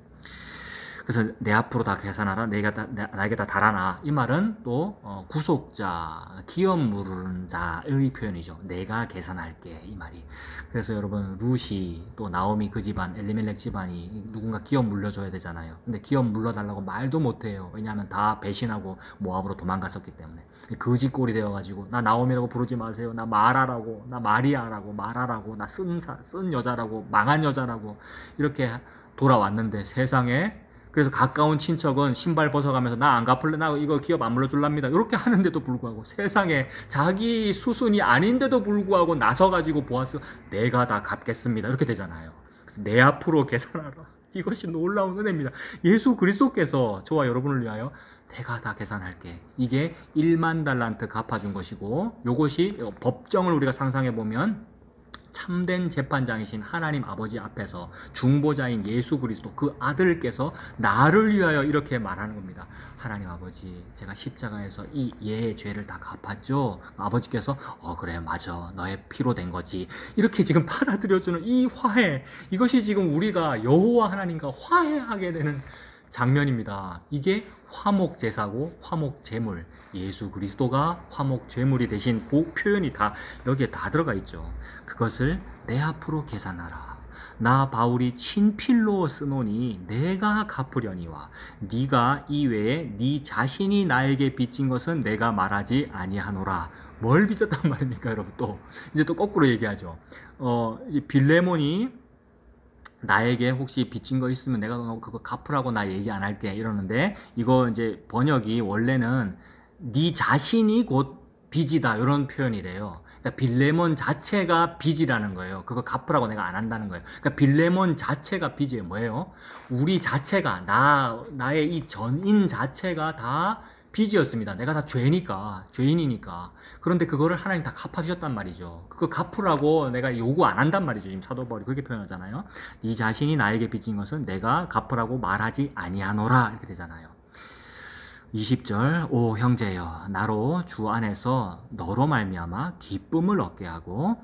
그래서 내 앞으로 다 계산하라. 나에게 다 달아나. 이 말은 또 구속자, 기업 물은 자의 표현이죠. 내가 계산할게, 이 말이. 그래서 여러분 루시 또 나오미 그 집안, 엘리멜렉 집안이 누군가 기업 물려줘야 되잖아요. 근데 기업 물려달라고 말도 못해요. 왜냐하면 다 배신하고 모압으로 도망갔었기 때문에. 거지꼴이 되어가지고 나 나오미라고 부르지 마세요. 나 마라라고, 나 마리아라고, 마라라고, 나 쓴 여자라고, 망한 여자라고 이렇게 돌아왔는데 세상에. 그래서 가까운 친척은 신발 벗어가면서 나 안 갚을래, 나 이거 기업 안 물려줄랍니다, 이렇게 하는데도 불구하고 세상에 자기 수순이 아닌데도 불구하고 나서가지고 보아스 내가 다 갚겠습니다 이렇게 되잖아요. 그래서 내 앞으로 계산하라. 이것이 놀라운 은혜입니다. 예수 그리스도께서 저와 여러분을 위하여 내가 다 계산할게. 이게 1만 달란트 갚아준 것이고, 요것이 법정을 우리가 상상해 보면 참된 재판장이신 하나님 아버지 앞에서 중보자인 예수 그리스도 그 아들께서 나를 위하여 이렇게 말하는 겁니다. 하나님 아버지, 제가 십자가에서 이 얘의 죄를 다 갚았죠. 아버지께서 그래 맞아, 너의 피로 된 거지. 이렇게 지금 받아들여주는 이 화해, 이것이 지금 우리가 여호와 하나님과 화해하게 되는 장면입니다. 이게 화목제사고 화목제물, 예수 그리스도가 화목제물이 되신 그 표현이 다 여기에 다 들어가 있죠. 그것을 내 앞으로 계산하라. 나 바울이 친필로 쓰노니 내가 갚으려니와 네가 이외에 네 자신이 나에게 빚진 것은 내가 말하지 아니하노라. 뭘 빚었단 말입니까, 여러분? 또 이제 또 거꾸로 얘기하죠. 이 빌레몬이 나에게 혹시 빚진 거 있으면 내가 그거 갚으라고 나 얘기 안 할게 이러는데, 이거 이제 번역이 원래는 네 자신이 곧 빚이다 이런 표현이래요. 그러니까 빌레몬 자체가 빚이라는 거예요. 그거 갚으라고 내가 안 한다는 거예요. 그러니까 빌레몬 자체가 빚이에요. 뭐예요? 우리 자체가 나의 이 전인 자체가 다 빚이었습니다. 내가 다 죄인이니까. 그런데 그거를 하나님 다 갚아주셨단 말이죠. 그거 갚으라고 내가 요구 안 한단 말이죠. 지금 사도 바울이 그렇게 표현하잖아요. 네 자신이 나에게 빚진 것은 내가 갚으라고 말하지 아니하노라 이렇게 되잖아요. 20절 오 형제여 나로 주 안에서 너로 말미암아 기쁨을 얻게 하고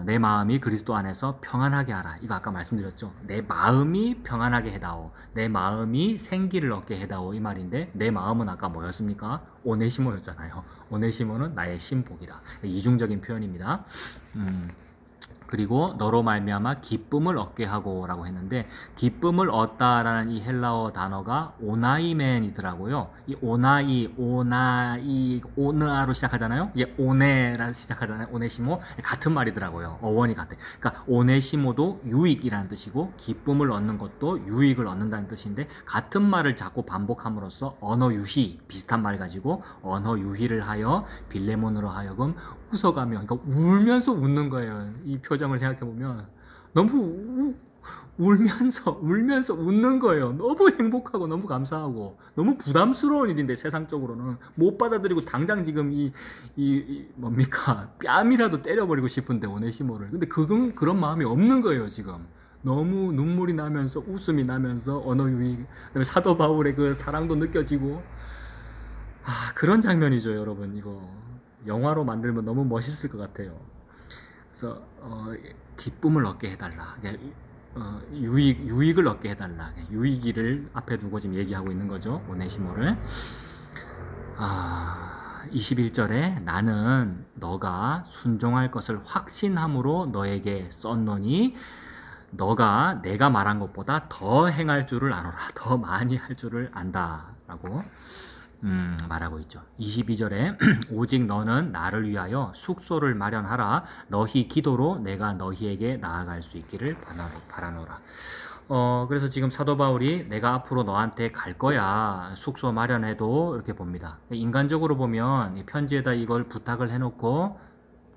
내 마음이 그리스도 안에서 평안하게 하라. 이거 아까 말씀드렸죠. 내 마음이 평안하게 해다오. 내 마음이 생기를 얻게 해다오. 이 말인데 내 마음은 아까 뭐였습니까? 오네시모였잖아요. 오네시모는 나의 신복이다. 이중적인 표현입니다. 그리고 너로 말미암아 기쁨을 얻게 하고 라고 했는데, 기쁨을 얻다라는 이 헬라어 단어가 오나이멘이더라고요. 이 오나아로 시작하잖아요. 이게 오네라 시작하잖아요. 오네시모 같은 말이더라고요. 어원이 같아. 그러니까 오네시모도 유익이라는 뜻이고 기쁨을 얻는 것도 유익을 얻는다는 뜻인데, 같은 말을 자꾸 반복함으로써 언어 유희, 비슷한 말 가지고 언어 유희를 하여 빌레몬으로 하여금 웃어가며, 그러니까 울면서 웃는 거예요. 이 표정을 생각해보면 너무 울면서 웃는 거예요. 너무 행복하고 너무 감사하고 너무 부담스러운 일인데, 세상적으로는 못 받아들이고 당장 지금 뭡니까 뺨이라도 때려버리고 싶은데 오네시모를. 근데 그런 마음이 없는 거예요. 지금 너무 눈물이 나면서 웃음이 나면서 언어 유희, 그다음에 사도 바울의 그 사랑도 느껴지고, 그런 장면이죠. 여러분, 이거 영화로 만들면 너무 멋있을 것 같아요. 그래서 기쁨을 얻게 해달라. 유익을 얻게 해달라. 유익이를 앞에 두고 지금 얘기하고 있는 거죠. 오네시모를. 21절에 나는 너가 순종할 것을 확신함으로 너에게 썼노니 너가 내가 말한 것보다 더 행할 줄을 아노라. 더 많이 할 줄을 안다. 라고 말하고 있죠. 22절에 오직 너는 나를 위하여 숙소를 마련하라. 너희 기도로 내가 너희에게 나아갈 수 있기를 바라노라. 그래서 지금 사도 바울이 내가 앞으로 너한테 갈 거야. 숙소 마련해도 이렇게 봅니다. 인간적으로 보면 이 편지에다 이걸 부탁을 해놓고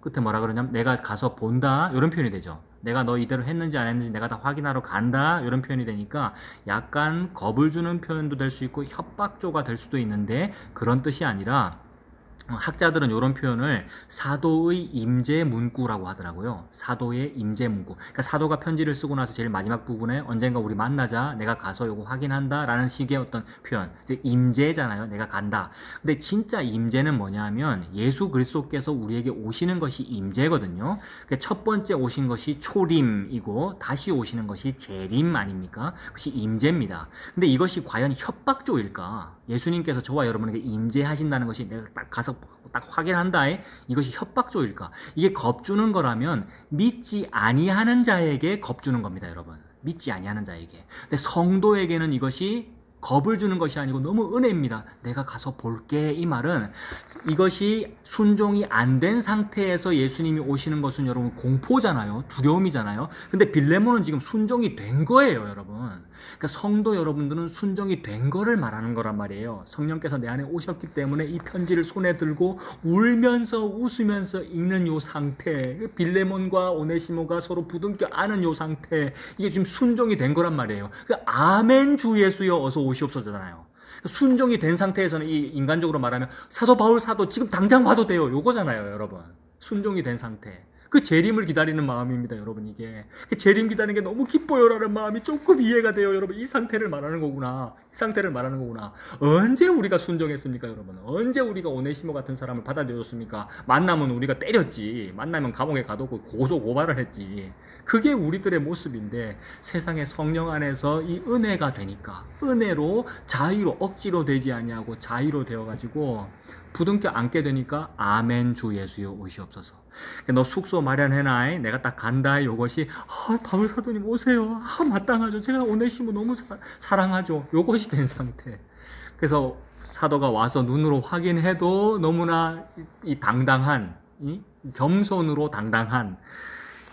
끝에 뭐라 그러냐면 내가 가서 본다 이런 표현이 되죠. 내가 너 이대로 했는지 안 했는지 내가 다 확인하러 간다 이런 표현이 되니까 약간 겁을 주는 표현도 될 수 있고 협박조가 될 수도 있는데, 그런 뜻이 아니라 학자들은 이런 표현을 사도의 임재 문구라고 하더라고요. 사도의 임재 문구. 그러니까 사도가 편지를 쓰고 나서 제일 마지막 부분에 언젠가 우리 만나자, 내가 가서 요거 확인한다 라는 식의 어떤 표현, 즉 임재잖아요. 내가 간다. 근데 진짜 임재는 뭐냐면 예수 그리스도께서 우리에게 오시는 것이 임재거든요. 그러니까 첫 번째 오신 것이 초림이고 다시 오시는 것이 재림 아닙니까? 그것이 임재입니다. 근데 이것이 과연 협박조일까? 예수님께서 저와 여러분에게 임재하신다는 것이 내가 딱 가서 딱 확인한다. 이것이 협박조일까? 이게 겁주는 거라면 믿지 아니하는 자에게 겁주는 겁니다, 여러분. 믿지 아니하는 자에게. 근데 성도에게는 이것이 겁을 주는 것이 아니고 너무 은혜입니다. 내가 가서 볼게. 이 말은 이것이 순종이 안 된 상태에서 예수님이 오시는 것은 여러분 공포잖아요. 두려움이잖아요. 근데 빌레몬은 지금 순종이 된 거예요, 여러분. 그러니까 성도 여러분들은 순종이 된 거를 말하는 거란 말이에요. 성령께서 내 안에 오셨기 때문에 이 편지를 손에 들고 울면서 웃으면서 읽는 요 상태, 빌레몬과 오네시모가 서로 부둥켜 안은 요 상태, 이게 지금 순종이 된 거란 말이에요. 그러니까 아멘 주 예수여 어서 오시옵소서잖아요. 순종이 된 상태에서는 이 인간적으로 말하면 사도 바울 사도 지금 당장 와도 돼요. 요거잖아요, 여러분. 순종이 된 상태. 그 재림을 기다리는 마음입니다, 여러분. 이게 재림 기다리는 게 너무 기뻐요라는 마음이 조금 이해가 돼요, 여러분. 이 상태를 말하는 거구나. 이 상태를 말하는 거구나. 언제 우리가 순종했습니까, 여러분? 언제 우리가 오네시모 같은 사람을 받아들였습니까? 만나면 우리가 때렸지. 만나면 감옥에 가두고 고소 고발을 했지. 그게 우리들의 모습인데, 세상의 성령 안에서 이 은혜가 되니까 은혜로 자유로, 억지로 되지 아니하고 자유로 되어가지고 부둥켜 안게 되니까 아멘 주 예수여 오시옵소서. 너 숙소 마련해놔. 내가 딱 간다. 요것이 바울 사도님 오세요. 마땅하죠. 제가 오네시모 너무 사랑하죠. 요것이 된 상태. 그래서 사도가 와서 눈으로 확인해도 너무나 이 당당한, 이 겸손으로 당당한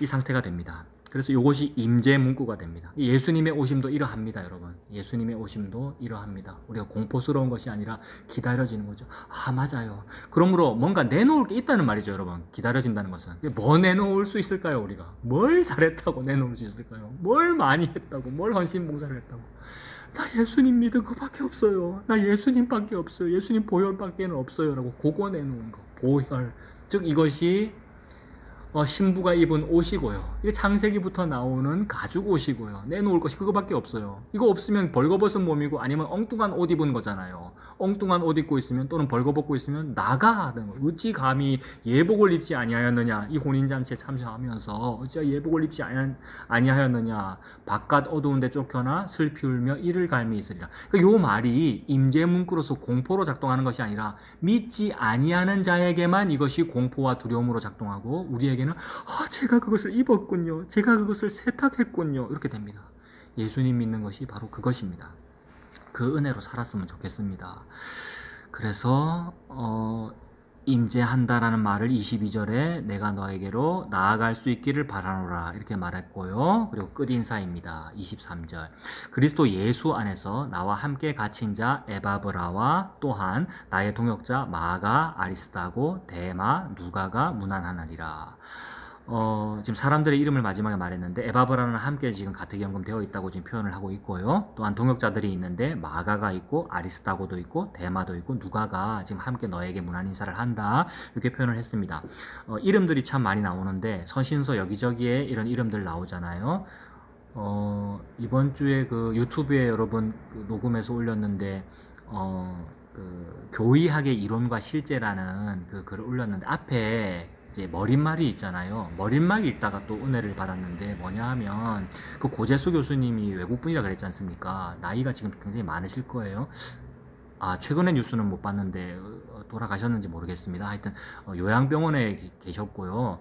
이 상태가 됩니다. 그래서 이것이 임재 문구가 됩니다. 예수님의 오심도 이러합니다, 여러분. 예수님의 오심도 이러합니다. 우리가 공포스러운 것이 아니라 기다려지는 거죠. 맞아요. 그러므로 뭔가 내놓을 게 있다는 말이죠, 여러분. 기다려진다는 것은. 뭐 내놓을 수 있을까요, 우리가? 뭘 잘했다고 내놓을 수 있을까요? 뭘 많이 했다고, 뭘 헌신봉사를 했다고. 나 예수님 믿은 것밖에 없어요. 나 예수님밖에 없어요. 예수님 보혈밖에는 없어요. 라고 그거 내놓은 거. 보혈. 즉 이것이 신부가 입은 옷이고요. 이게 창세기부터 나오는 가죽 옷이고요. 내놓을 것이 그거밖에 없어요. 이거 없으면 벌거벗은 몸이고 아니면 엉뚱한 옷 입은 거잖아요. 엉뚱한 옷 입고 있으면 또는 벌거벗고 있으면 나가 하는 거. 어찌 감히 예복을 입지 아니하였느냐. 이 혼인잔치에 참석하면서 어찌 예복을 입지 아니하였느냐. 바깥 어두운 데 쫓겨나 슬피 울며 이를 갈미 있으리라. 그러니까 요 말이 임재 문구로서 공포로 작동하는 것이 아니라 믿지 아니하는 자에게만 이것이 공포와 두려움으로 작동하고 우리에게는 제가 그것을 입었군요. 제가 그것을 세탁했군요. 이렇게 됩니다. 예수님 믿는 것이 바로 그것입니다. 그 은혜로 살았으면 좋겠습니다. 그래서 임재한다라는 말을 22절에 내가 너에게로 나아갈 수 있기를 바라노라 이렇게 말했고요. 그리고 끝인사입니다. 23절 그리스도 예수 안에서 나와 함께 갇힌 자 에바브라와 또한 나의 동역자 마가 아리스타고 데마 누가가 문안하나니라. 지금 사람들의 이름을 마지막에 말했는데 에바브라는 함께 지금 가택연금 되어 있다고 지금 표현을 하고 있고요. 또한 동역자들이 있는데 마가가 있고 아리스타고도 있고 데마도 있고 누가가 지금 함께 너에게 문안 인사를 한다 이렇게 표현을 했습니다. 이름들이 참 많이 나오는데 서신서 여기저기에 이런 이름들 나오잖아요. 이번 주에 그 유튜브에 여러분 녹음해서 올렸는데 그 교의학의 이론과 실제라는 그 글을 올렸는데 앞에 이제 머릿말이 있잖아요. 머릿말이 있다가 또 은혜를 받았는데 뭐냐 하면 그 고재수 교수님이 외국분이라 그랬지 않습니까? 나이가 지금 굉장히 많으실 거예요. 최근에 뉴스는 못 봤는데 돌아가셨는지 모르겠습니다. 하여튼 요양병원에 계셨고요.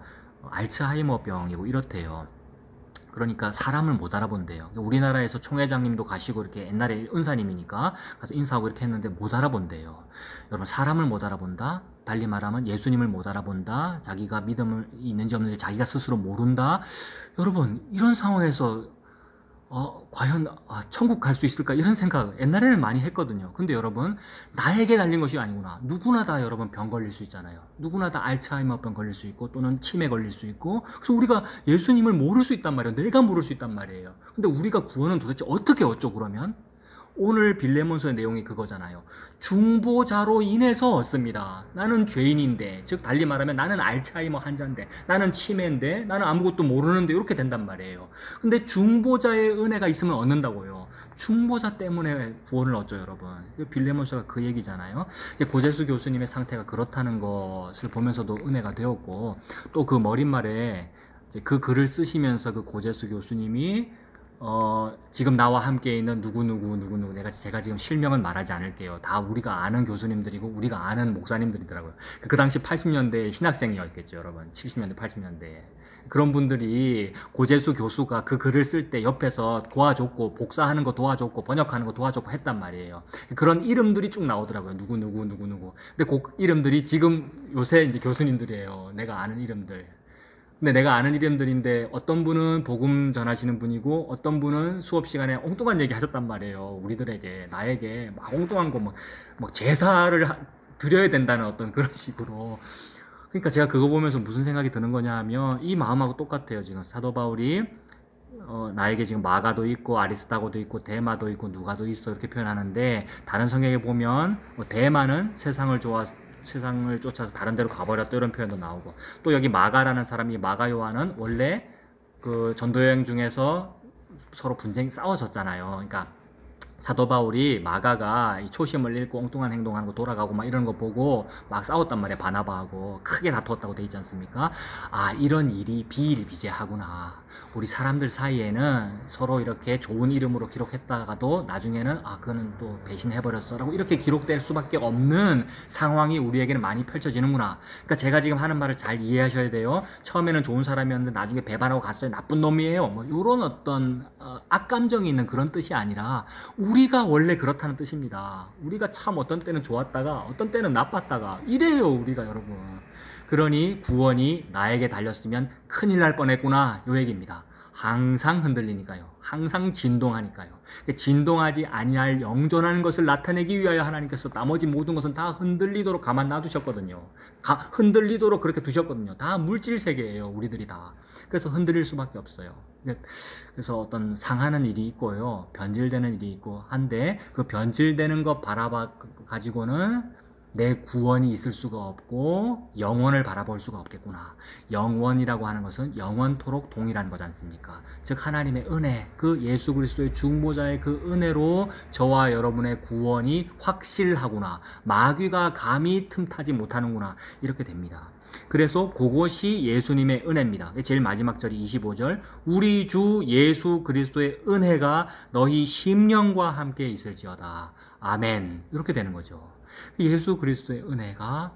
알츠하이머병이고 이렇대요. 그러니까 사람을 못 알아본대요. 우리나라에서 총회장님도 가시고 이렇게 옛날에 은사님이니까 가서 인사하고 이렇게 했는데 못 알아본대요. 여러분 사람을 못 알아본다? 달리 말하면 예수님을 못 알아본다? 자기가 믿음을 있는지 없는지 자기가 스스로 모른다? 여러분 이런 상황에서 과연 천국 갈 수 있을까 이런 생각 옛날에는 많이 했거든요. 근데 여러분 나에게 달린 것이 아니구나. 누구나 다 여러분 병 걸릴 수 있잖아요. 누구나 다 알츠하이머병 걸릴 수 있고 또는 치매 걸릴 수 있고 그래서 우리가 예수님을 모를 수 있단 말이에요. 내가 모를 수 있단 말이에요. 근데 우리가 구원은 도대체 어떻게 얻죠 그러면? 오늘 빌레몬서의 내용이 그거잖아요. 중보자로 인해서 얻습니다. 나는 죄인인데, 즉 달리 말하면 나는 알츠하이머 환자인데, 나는 치매인데, 나는 아무것도 모르는데 이렇게 된단 말이에요. 근데 중보자의 은혜가 있으면 얻는다고요. 중보자 때문에 구원을 얻죠, 여러분. 빌레몬서가 그 얘기잖아요. 고재수 교수님의 상태가 그렇다는 것을 보면서도 은혜가 되었고, 또 그 머릿말에 이제 그 글을 쓰시면서 그 고재수 교수님이 지금 나와 함께 있는 누구누구 제가 지금 실명은 말하지 않을게요. 다 우리가 아는 교수님들이고 우리가 아는 목사님들이더라고요. 그 당시 80년대 신학생이었겠죠, 여러분. 70년대 80년대에 그런 분들이 고재수 교수가 그 글을 쓸 때 옆에서 도와줬고 복사하는 거 도와줬고 번역하는 거 도와줬고 했단 말이에요. 그런 이름들이 쭉 나오더라고요. 누구누구 근데 그 이름들이 지금 요새 이제 교수님들이에요. 내가 아는 이름들. 근데 내가 아는 이름들인데 어떤 분은 복음 전하시는 분이고 어떤 분은 수업 시간에 엉뚱한 얘기 하셨단 말이에요. 우리들에게 나에게 막 엉뚱한 거 막 제사를 드려야 된다는 어떤 그런 식으로. 그러니까 제가 그거 보면서 무슨 생각이 드는 거냐 하면 이 마음하고 똑같아요. 지금 사도 바울이 나에게 지금 마가도 있고 아리스타고도 있고 데마도 있고 누가도 있어 이렇게 표현하는데 다른 성경에 보면 데마는 세상을 쫓아서 다른 데로 가버렸다 이런 표현도 나오고 또 여기 마가라는 사람이 마가 요한은 원래 그 전도 여행 중에서 서로 싸워졌잖아요. 그러니까 사도 바울이 마가가 이 초심을 잃고 엉뚱한 행동하는 거 돌아가고 막 이런 거 보고 막 싸웠단 말이야. 바나바하고 크게 다투었다고 돼 있지 않습니까? 아, 이런 일이 비일비재하구나. 우리 사람들 사이에는 서로 이렇게 좋은 이름으로 기록했다가도 나중에는 아, 그거는 또 배신해버렸어라고 이렇게 기록될 수밖에 없는 상황이 우리에게는 많이 펼쳐지는구나. 그러니까 제가 지금 하는 말을 잘 이해하셔야 돼요. 처음에는 좋은 사람이었는데 나중에 배반하고 갔어요. 나쁜 놈이에요. 뭐 이런 어떤 악감정이 있는 그런 뜻이 아니라 우리가 원래 그렇다는 뜻입니다. 우리가 참 어떤 때는 좋았다가 어떤 때는 나빴다가 이래요, 우리가 여러분. 그러니 구원이 나에게 달렸으면 큰일 날 뻔했구나, 요 얘기입니다. 항상 흔들리니까요. 항상 진동하니까요. 진동하지 아니할 영존하는 것을 나타내기 위하여 하나님께서 나머지 모든 것은 다 흔들리도록 가만 놔두셨거든요. 흔들리도록 그렇게 두셨거든요. 다 물질 세계예요, 우리들이 다. 그래서 흔들릴 수밖에 없어요. 그래서 어떤 상하는 일이 있고요, 변질되는 일이 있고 한데 그 변질되는 것 바라봐 가지고는 내 구원이 있을 수가 없고 영원을 바라볼 수가 없겠구나. 영원이라고 하는 것은 영원토록 동일한 거지 않습니까? 즉 하나님의 은혜, 그 예수 그리스도의 중보자의 그 은혜로 저와 여러분의 구원이 확실하구나. 마귀가 감히 틈타지 못하는구나. 이렇게 됩니다. 그래서 그것이 예수님의 은혜입니다. 제일 마지막 절이 25절. 우리 주 예수 그리스도의 은혜가 너희 심령과 함께 있을지어다. 아멘. 이렇게 되는 거죠. 예수 그리스도의 은혜가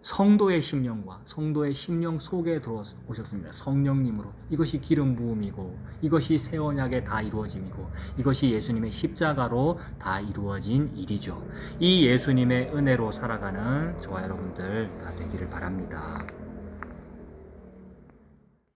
성도의 심령과 성도의 심령 속에 들어오셨습니다. 성령님으로. 이것이 기름 부음이고 이것이 새 언약에 다 이루어짐이고 이것이 예수님의 십자가로 다 이루어진 일이죠. 이 예수님의 은혜로 살아가는 저와 여러분들 다 되기를 바랍니다.